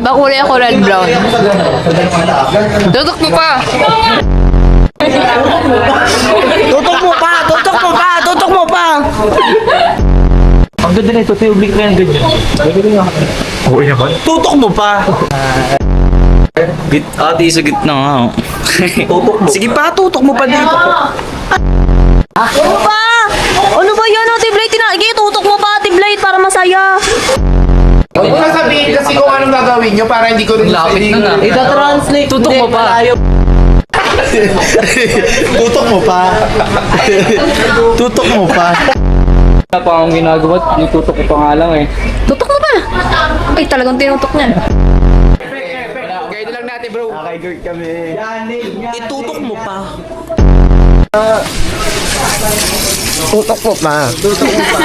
ba kulay ako red brown? Tutok mo pa! Tutok mo pa! Tutok mo pa! Tutok mo pa! Ang ganda nito, tayo oblique na yung ganyan. Okay naman. Tutok mo pa! Ate, sa gitna nga. Tutok mo. Sige pa, tutok mo pa dito. Ano pa? Ano ba yan, Ate Blade? Tutok mo pa, Ate Blade, para masaya. Huwag mo sabihin kasi kung anong gagawin nyo para hindi ko rin Lapit na nga. Ita-translate. Tutok mo pa. Tutok mo pa. Tutok mo pa. Wala pa akong ginagawa, itutok ko pa nga lang eh. Tutok mo pa! Ay, talagang tinutok niya. Guide lang natin, bro. Itutok mo pa. Tutok mo pa. Tutok mo pa.